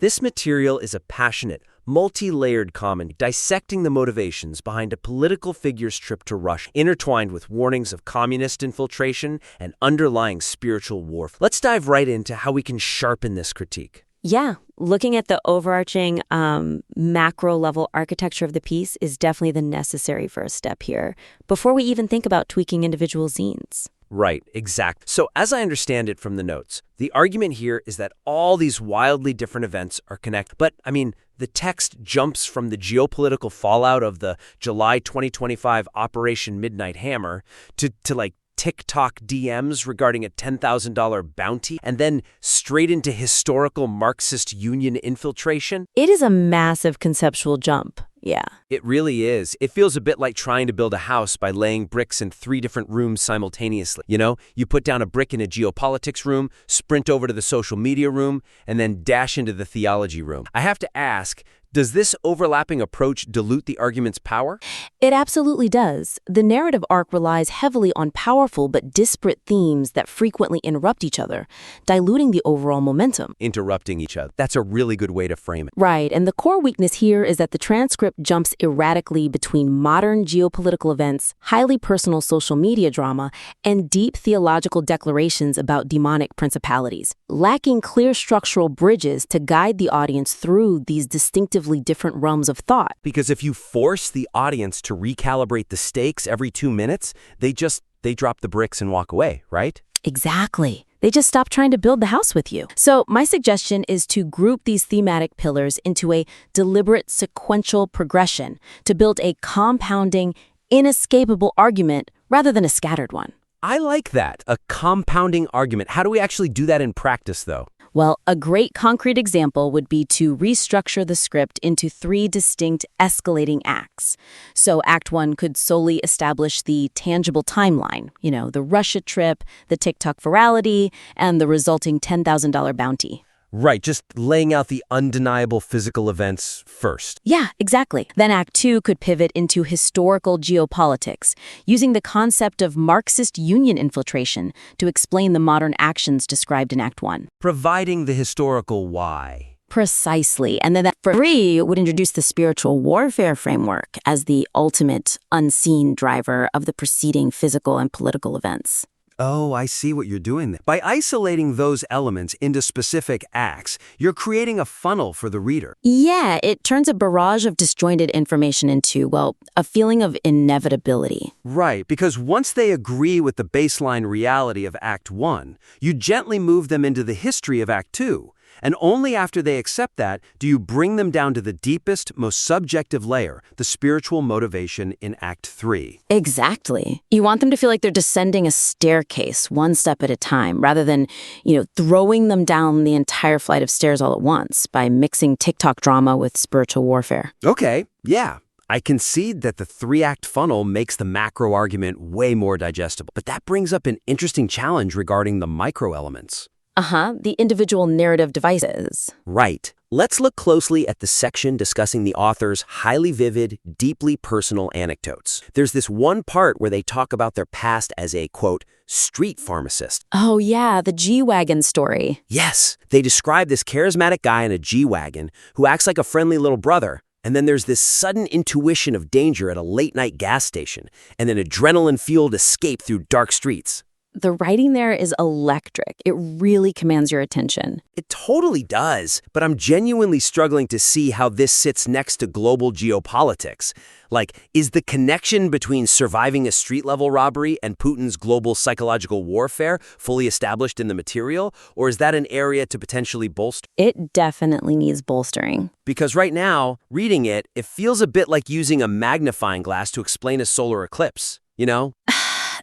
This material is a passionate, multi-layered comment dissecting the motivations behind a political figure's trip to Russia, intertwined with warnings of communist infiltration and underlying spiritual warfare. Let's dive right into how we can sharpen this critique. Yeah, looking at the overarching macro-level architecture of the piece is definitely the necessary first step here, before we even think about tweaking individual scenes. Right, exact. So as I understand it from the notes, the argument here is that all these wildly different events are connected. But, the text jumps from the geopolitical fallout of the July 2025 Operation Midnight Hammer to TikTok DMs regarding a $10,000 bounty, and then straight into historical Marxist union infiltration. It is a massive conceptual jump, yeah. It really is. It feels a bit like trying to build a house by laying bricks in 3 different rooms simultaneously. You put down a brick in a geopolitics room, sprint over to the social media room, and then dash into the theology room. I have to ask, does this overlapping approach dilute the argument's power? It absolutely does. The narrative arc relies heavily on powerful but disparate themes that frequently interrupt each other, diluting the overall momentum. Interrupting each other. That's a really good way to frame it. Right, and the core weakness here is that the transcript jumps erratically between modern geopolitical events, highly personal social media drama, and deep theological declarations about demonic principalities, lacking clear structural bridges to guide the audience through these distinctively different realms of thought. Because if you force the audience to recalibrate the stakes every 2 minutes, they drop the bricks and walk away, right? Exactly. They just stop trying to build the house with you. So my suggestion is to group these thematic pillars into a deliberate sequential progression to build a compounding, inescapable argument rather than a scattered one. I like that, a compounding argument. How do we actually do that in practice, though? Well, a great concrete example would be to restructure the script into 3 distinct escalating acts. So Act 1 could solely establish the tangible timeline, the Russia trip, the TikTok virality, and the resulting $10,000 bounty. Right, just laying out the undeniable physical events first. Yeah, exactly. Then Act 2 could pivot into historical geopolitics, using the concept of Marxist union infiltration to explain the modern actions described in Act 1. Providing the historical why. Precisely. And then that 3 would introduce the spiritual warfare framework as the ultimate unseen driver of the preceding physical and political events. Oh, I see what you're doing there. By isolating those elements into specific acts, you're creating a funnel for the reader. Yeah, it turns a barrage of disjointed information into, a feeling of inevitability. Right, because once they agree with the baseline reality of Act 1, you gently move them into the history of Act 2. And only after they accept that do you bring them down to the deepest, most subjective layer, the spiritual motivation in Act 3. Exactly. You want them to feel like they're descending a staircase one step at a time, rather than, throwing them down the entire flight of stairs all at once by mixing TikTok drama with spiritual warfare. Okay, yeah. I concede that the 3-act funnel makes the macro argument way more digestible. But that brings up an interesting challenge regarding the micro elements. The individual narrative devices. Right. Let's look closely at the section discussing the author's highly vivid, deeply personal anecdotes. There's this one part where they talk about their past as a, quote, street pharmacist. Oh yeah, the G-Wagon story. Yes, they describe this charismatic guy in a G-Wagon who acts like a friendly little brother. And then there's this sudden intuition of danger at a late-night gas station, and an adrenaline-fueled escape through dark streets. The writing there is electric. It really commands your attention. It totally does, but I'm genuinely struggling to see how this sits next to global geopolitics. Is the connection between surviving a street-level robbery and Putin's global psychological warfare fully established in the material, or is that an area to potentially bolster? It definitely needs bolstering. Because right now, reading it feels a bit like using a magnifying glass to explain a solar eclipse,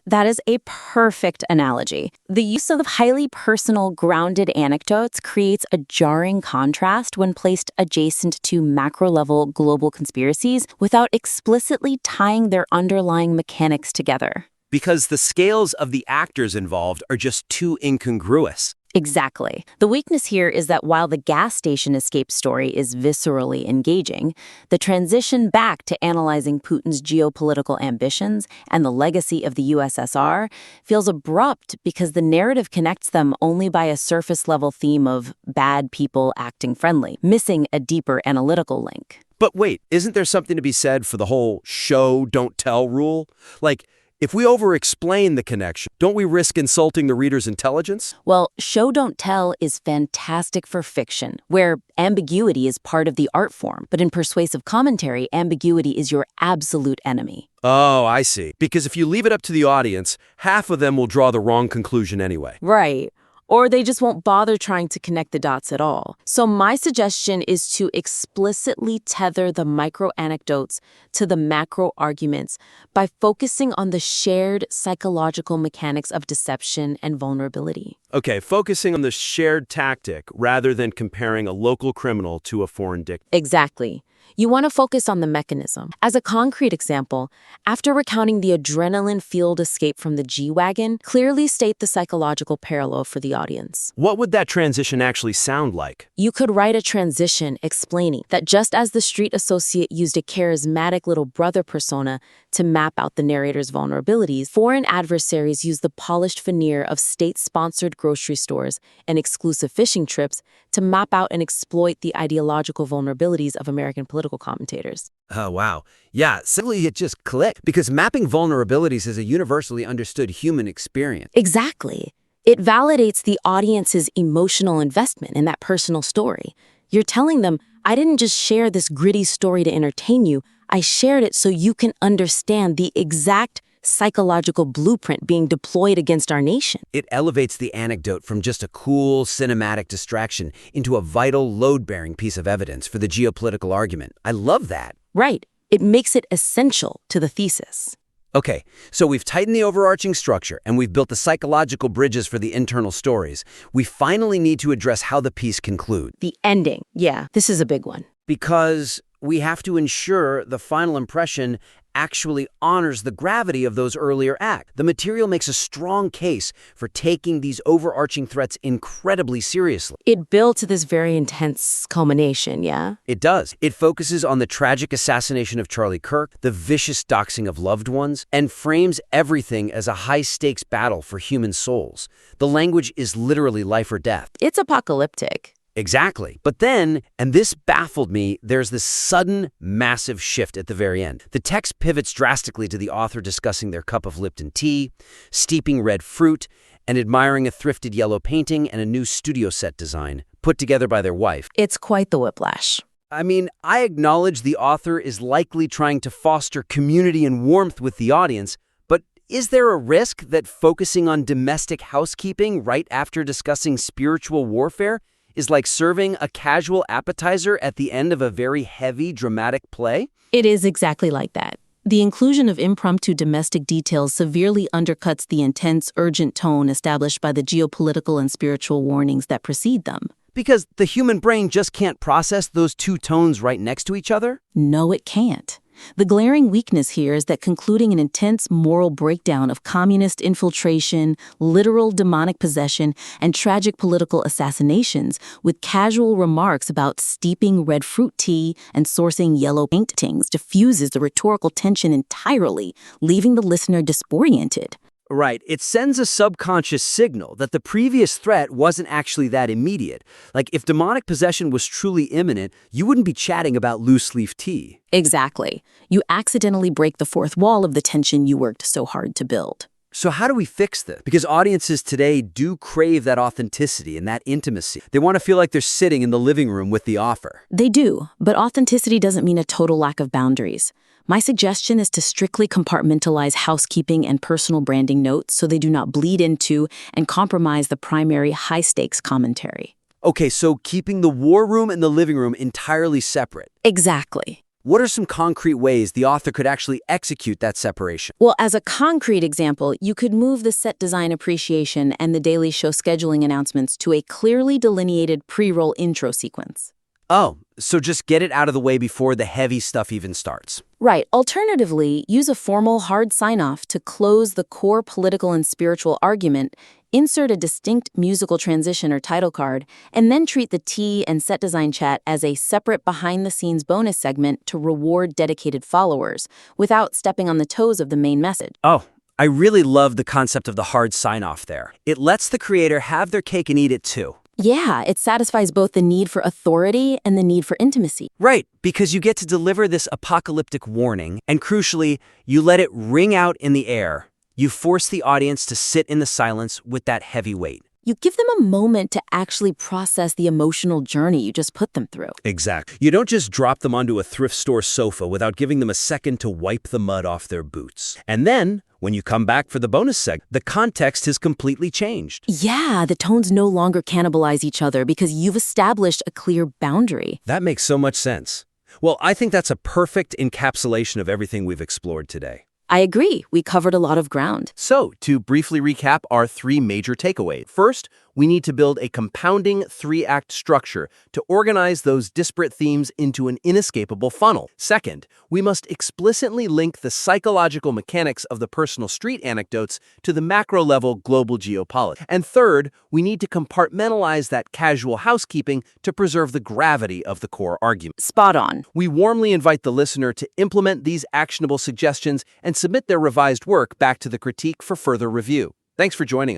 That is a perfect analogy. The use of highly personal, grounded anecdotes creates a jarring contrast when placed adjacent to macro-level global conspiracies without explicitly tying their underlying mechanics together. Because the scales of the actors involved are just too incongruous. Exactly. The weakness here is that while the gas station escape story is viscerally engaging, the transition back to analyzing Putin's geopolitical ambitions and the legacy of the USSR feels abrupt because the narrative connects them only by a surface-level theme of bad people acting friendly, missing a deeper analytical link. But wait, isn't there something to be said for the whole show, don't tell rule? Like, if we over-explain the connection, don't we risk insulting the reader's intelligence? Well, show don't tell is fantastic for fiction, where ambiguity is part of the art form. But in persuasive commentary, ambiguity is your absolute enemy. Oh, I see. Because if you leave it up to the audience, half of them will draw the wrong conclusion anyway. Right. Or they just won't bother trying to connect the dots at all. So my suggestion is to explicitly tether the micro-anecdotes to the macro-arguments by focusing on the shared psychological mechanics of deception and vulnerability. Okay, focusing on the shared tactic rather than comparing a local criminal to a foreign dictator. Exactly. You want to focus on the mechanism. As a concrete example, after recounting the adrenaline-fueled escape from the G-Wagon, clearly state the psychological parallel for the audience. What would that transition actually sound like? You could write a transition explaining that just as the street associate used a charismatic little brother persona to map out the narrator's vulnerabilities, foreign adversaries use the polished veneer of state-sponsored grocery stores and exclusive fishing trips to map out and exploit the ideological vulnerabilities of American political commentators. Oh, wow. Yeah, simply it just clicked. Because mapping vulnerabilities is a universally understood human experience. Exactly. It validates the audience's emotional investment in that personal story. You're telling them, I didn't just share this gritty story to entertain you, I shared it so you can understand the exact psychological blueprint being deployed against our nation. It elevates the anecdote from just a cool cinematic distraction into a vital, load-bearing piece of evidence for the geopolitical argument. I love that. Right. It makes it essential to the thesis. Okay, so we've tightened the overarching structure and we've built the psychological bridges for the internal stories. We finally need to address how the piece concludes. The ending. Yeah, this is a big one. Because we have to ensure the final impression actually honors the gravity of those earlier acts. The material makes a strong case for taking these overarching threats incredibly seriously. It builds to this very intense culmination, yeah? It does. It focuses on the tragic assassination of Charlie Kirk, the vicious doxing of loved ones, and frames everything as a high-stakes battle for human souls. The language is literally life or death. It's apocalyptic. Exactly. But then, and this baffled me, there's this sudden, massive shift at the very end. The text pivots drastically to the author discussing their cup of Lipton tea, steeping red fruit, and admiring a thrifted yellow painting and a new studio set design put together by their wife. It's quite the whiplash. I mean, I acknowledge the author is likely trying to foster community and warmth with the audience, but is there a risk that focusing on domestic housekeeping right after discussing spiritual warfare is like serving a casual appetizer at the end of a very heavy, dramatic play? It is exactly like that. The inclusion of impromptu domestic details severely undercuts the intense, urgent tone established by the geopolitical and spiritual warnings that precede them. Because the human brain just can't process those two tones right next to each other? No, it can't. The glaring weakness here is that concluding an intense moral breakdown of communist infiltration, literal demonic possession, and tragic political assassinations with casual remarks about steeping red fruit tea and sourcing yellow paintings diffuses the rhetorical tension entirely, leaving the listener disoriented. Right. It sends a subconscious signal that the previous threat wasn't actually that immediate. Like, if demonic possession was truly imminent, you wouldn't be chatting about loose-leaf tea. Exactly. You accidentally break the fourth wall of the tension you worked so hard to build. So how do we fix this? Because audiences today do crave that authenticity and that intimacy. They want to feel like they're sitting in the living room with the author. They do, but authenticity doesn't mean a total lack of boundaries. My suggestion is to strictly compartmentalize housekeeping and personal branding notes so they do not bleed into and compromise the primary high-stakes commentary. Okay, so keeping the war room and the living room entirely separate. Exactly. What are some concrete ways the author could actually execute that separation? Well, as a concrete example, you could move the set design appreciation and the daily show scheduling announcements to a clearly delineated pre-roll intro sequence. Oh, so just get it out of the way before the heavy stuff even starts. Right. Alternatively, use a formal hard sign-off to close the core political and spiritual argument Insert a distinct musical transition or title card, and then treat the tea and set design chat as a separate behind-the-scenes bonus segment to reward dedicated followers, without stepping on the toes of the main message. Oh, I really love the concept of the hard sign-off there. It lets the creator have their cake and eat it too. Yeah, it satisfies both the need for authority and the need for intimacy. Right, because you get to deliver this apocalyptic warning, and crucially, you let it ring out in the air. You force the audience to sit in the silence with that heavy weight. You give them a moment to actually process the emotional journey you just put them through. Exactly. You don't just drop them onto a thrift store sofa without giving them a second to wipe the mud off their boots. And then, when you come back for the bonus seg, the context has completely changed. Yeah, the tones no longer cannibalize each other because you've established a clear boundary. That makes so much sense. Well, I think that's a perfect encapsulation of everything we've explored today. I agree. We covered a lot of ground. So, to briefly recap our three major takeaways. First, we need to build a compounding three-act structure to organize those disparate themes into an inescapable funnel. Second, we must explicitly link the psychological mechanics of the personal street anecdotes to the macro-level global geopolitics. And third, we need to compartmentalize that casual housekeeping to preserve the gravity of the core argument. Spot on. We warmly invite the listener to implement these actionable suggestions and submit their revised work back to the critique for further review. Thanks for joining us.